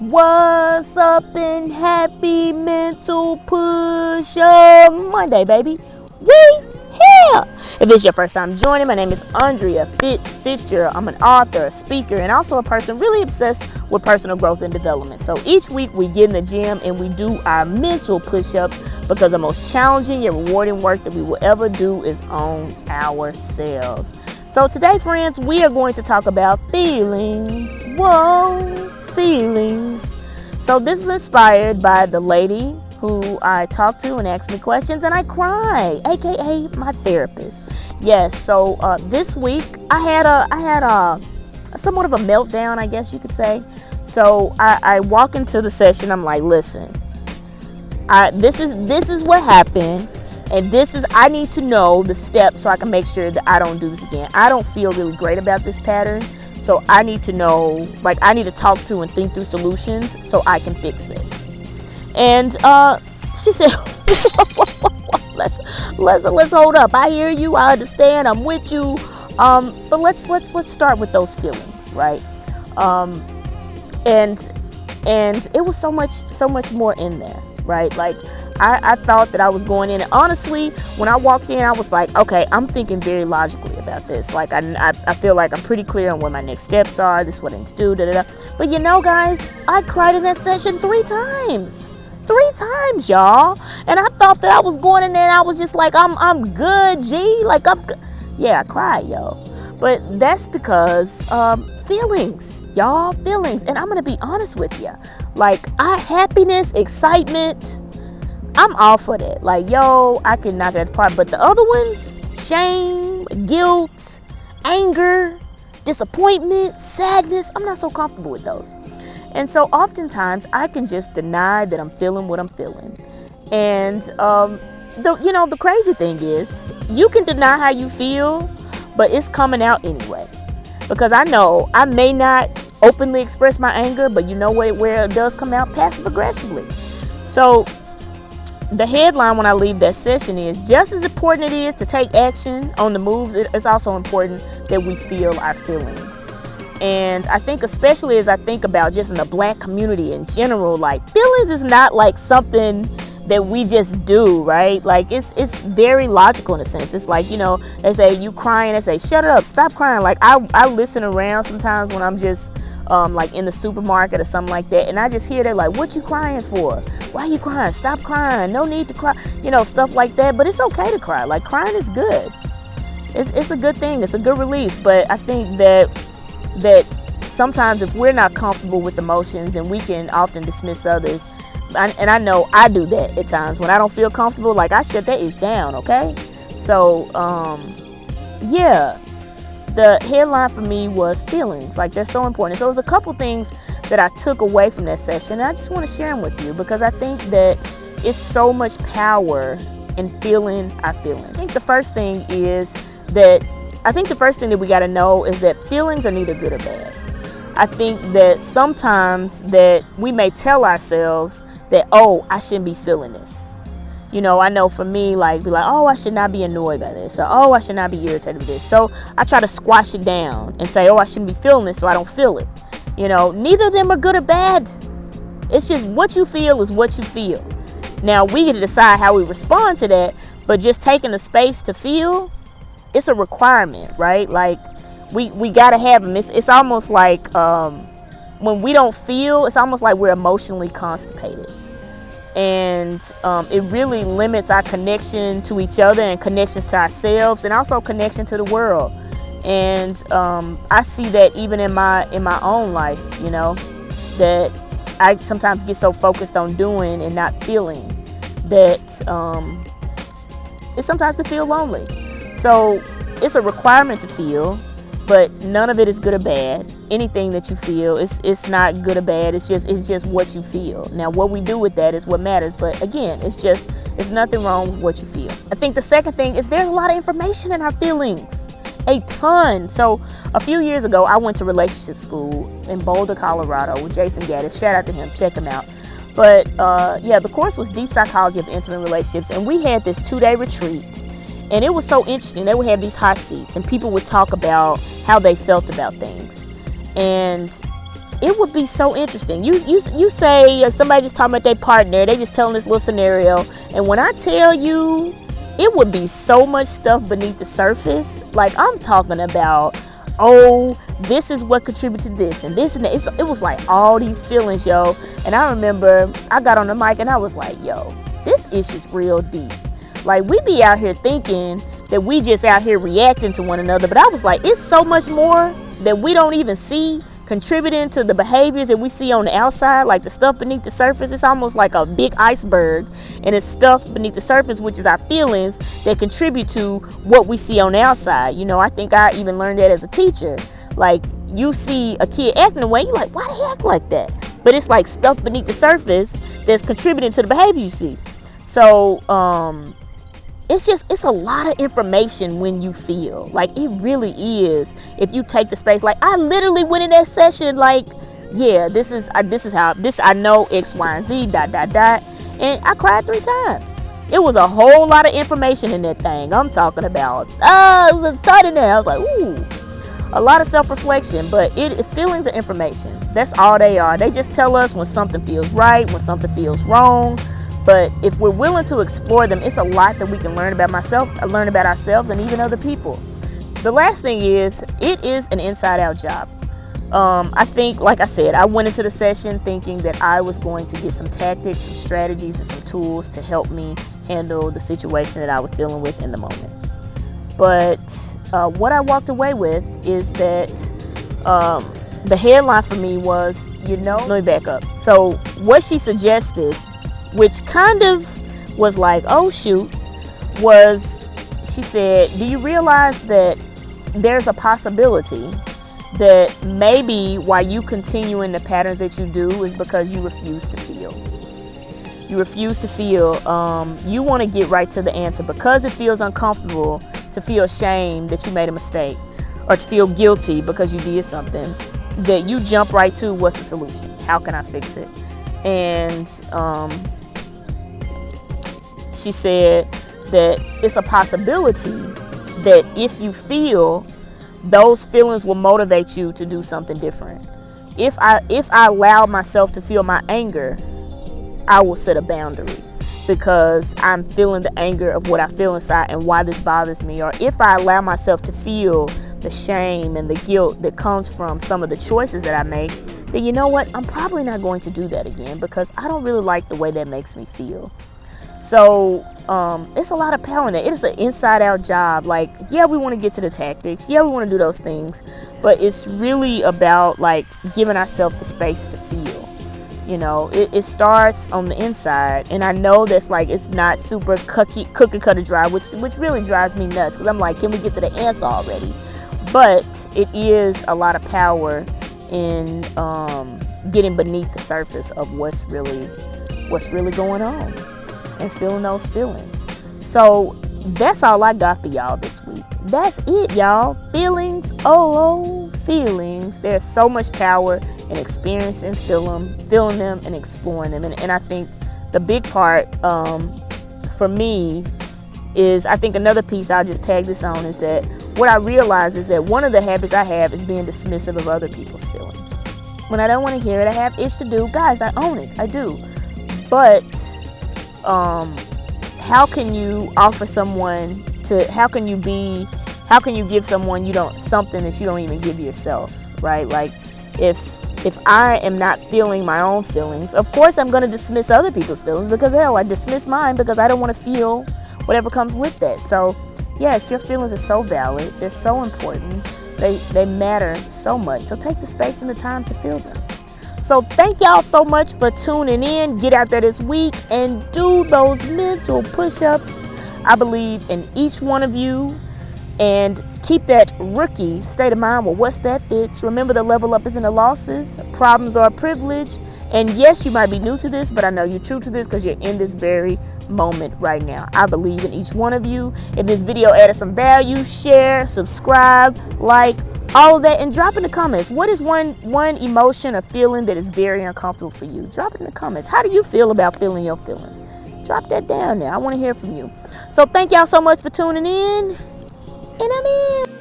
What's up and happy mental push-up Monday, baby. We here. If this is your first time joining, my name is Andrea Fitzgerald. I'm an author, a speaker, and also a person really obsessed with personal growth and development. So each week we get in the gym and we do our mental push-ups because the most challenging yet rewarding work that we will ever do is on ourselves. So today, friends, we are going to talk about feelings. Whoa, feelings. So this is inspired by the lady who I talk to and ask me questions and I cry, aka my therapist. Yes, so this week I had a somewhat of a meltdown, I guess you could say. So I walk into the session, I'm like, listen, this is what happened. And I need to know the steps so I can make sure that I don't do this again. I don't feel really great about this pattern. So I need to know, I need to talk to and think through solutions so I can fix this. And she said, let's hold up. I hear you. I understand. I'm with you. But let's start with those feelings, right? And it was so much more in there, right? Like, I thought that I was going in, and honestly, when I walked in, I was like, okay, I'm thinking very logically about this. Like, I feel like I'm pretty clear on what my next steps are. This is what I need to do, da da da. But you know, guys, I cried in that session 3 times. 3 times, y'all. And I thought that I was going in there, and I was just like, I'm good, G. Like, I'm good. Yeah, I cried, yo. But that's because feelings, y'all, feelings. And I'm gonna be honest with you. Like, happiness, excitement, I'm all for that. Like, yo, I can knock that apart. But the other ones, shame, guilt, anger, disappointment, sadness, I'm not so comfortable with those. And so oftentimes I can just deny that I'm feeling what I'm feeling. And the crazy thing is, you can deny how you feel, but it's coming out anyway. Because I know I may not openly express my anger, but you know where it does come out? Passive aggressively. So the headline when I leave that session is, just as important it is to take action on the moves, it's also important that we feel our feelings. And I think, especially as I think about just in the Black community in general, like, feelings is not like something that we just do, right? Like, it's very logical in a sense. It's like, they say you crying, they say shut up, stop crying. Like, I listen around sometimes when I'm just like in the supermarket or something like that, and I just hear they're like, what you crying for? Why you crying? Stop crying. No need to cry. Stuff like that. But it's okay to cry. Like, crying is good. It's a good thing. It's a good release. But I think that sometimes if we're not comfortable with emotions, and we can often dismiss others, and I know I do that at times when I don't feel comfortable, like, I shut that itch down, okay? So, yeah. The headline for me was feelings. Like, they're so important. So there's a couple things that I took away from that session, and I just want to share them with you because I think that it's so much power in feeling our feelings. I think the first thing that we got to know is that feelings are neither good or bad. I think that sometimes that we may tell ourselves that, oh, I shouldn't be feeling this. I know for me, be like, oh, I should not be annoyed by this, or oh, I should not be irritated with this. So I try to squash it down and say, oh, I shouldn't be feeling this, so I don't feel it. Neither of them are good or bad. It's just what you feel is what you feel. Now, we get to decide how we respond to that, but just taking the space to feel, it's a requirement, right? Like, we got to have them. It's almost like when we don't feel, it's almost like we're emotionally constipated. And it really limits our connection to each other and connections to ourselves, and also connection to the world. And I see that even in my own life, that I sometimes get so focused on doing and not feeling that it's sometimes to feel lonely. So it's a requirement to feel, but none of it is good or bad. Anything that you feel, it's not good or bad. It's just what you feel. Now, what we do with that is what matters. But again, it's nothing wrong with what you feel. I think the second thing is there's a lot of information in our feelings, a ton. So a few years ago, I went to relationship school in Boulder, Colorado with Jason Gaddis. Shout out to him. Check him out. But the course was Deep Psychology of Intimate Relationships, and we had this 2-day retreat. And it was so interesting. They would have these hot seats, and people would talk about how they felt about things. And it would be so interesting. You say somebody just talking about their partner, they just telling this little scenario, and when I tell you, it would be so much stuff beneath the surface. Like, I'm talking about, oh, this is what contributed to this and this and that. It was like all these feelings, yo. And I remember I got on the mic and I was like, yo, this issue's real deep. Like, we be out here thinking that we just out here reacting to one another, but I was like, it's so much more that we don't even see contributing to the behaviors that we see on the outside, like the stuff beneath the surface. It's almost like a big iceberg, and it's stuff beneath the surface, which is our feelings, that contribute to what we see on the outside. You know, I think I even learned that as a teacher. Like, you see a kid acting away, you're like, why they act like that? But it's like stuff beneath the surface that's contributing to the behavior you see. So it's a lot of information when you feel. Like, it really is. If you take the space, like, I literally went in that session like, yeah, this is how I know X, Y, and Z, ... And I cried 3 times. It was a whole lot of information in that thing. I'm talking about, it was a ton in there. I was like, ooh, a lot of self-reflection. But feelings are information. That's all they are. They just tell us when something feels right, when something feels wrong. But if we're willing to explore them, it's a lot that we can learn about learn about ourselves, and even other people. The last thing is, it is an inside-out job. I think, like I said, I went into the session thinking that I was going to get some tactics, some strategies, and some tools to help me handle the situation that I was dealing with in the moment. But what I walked away with is that the headline for me was, let me back up. So what she suggested, which kind of was like, oh shoot, was, she said, do you realize that there's a possibility that maybe why you continue in the patterns that you do is because you refuse to feel. You refuse to feel. You want to get right to the answer because it feels uncomfortable to feel shame that you made a mistake, or to feel guilty because you did something, that you jump right to, what's the solution? How can I fix it? And she said that it's a possibility that if you feel, those feelings will motivate you to do something different. If I allow myself to feel my anger, I will set a boundary because I'm feeling the anger of what I feel inside and why this bothers me. Or if I allow myself to feel the shame and the guilt that comes from some of the choices that I make, then you know what? I'm probably not going to do that again because I don't really like the way that makes me feel. So it's a lot of power in it. It is an inside out job. Like, yeah, we want to get to the tactics. Yeah, we want to do those things. But it's really about like giving ourselves the space to feel. You know, it starts on the inside. And I know that's like, it's not super cookie cutter dry, which really drives me nuts. Because I'm like, can we get to the answer already? But it is a lot of power in getting beneath the surface of what's really going on. And feeling those feelings. So that's all I got for y'all this week. That's it, y'all. Feelings, feelings. There's so much power in experiencing, feeling them, and exploring them. And I think the big part for me is, I think another piece I'll just tag this on is that what I realize is that one of the habits I have is being dismissive of other people's feelings. When I don't want to hear it, I have itch to do. Guys, I own it. I do. But how can you offer someone how can you give someone something that you don't even give yourself, right? Like, if I am not feeling my own feelings, of course I'm going to dismiss other people's feelings, because hell, I dismiss mine because I don't want to feel whatever comes with that. So yes, your feelings are so valid. They're so important. They matter so much. So take the space and the time to feel them. So thank y'all so much for tuning in. Get out there this week and do those mental push-ups. I believe in each one of you. And keep that rookie state of mind. Well, what's that, bitch? Remember, the level up isn't the losses. Problems are a privilege. And yes, you might be new to this, but I know you're true to this because you're in this very moment right now. I believe in each one of you. If this video added some value, share, subscribe, like, all of that, and drop in the comments. What is one emotion or feeling that is very uncomfortable for you? Drop it in the comments. How do you feel about feeling your feelings? Drop that down there. I want to hear from you. So thank y'all so much for tuning in. And I'm in.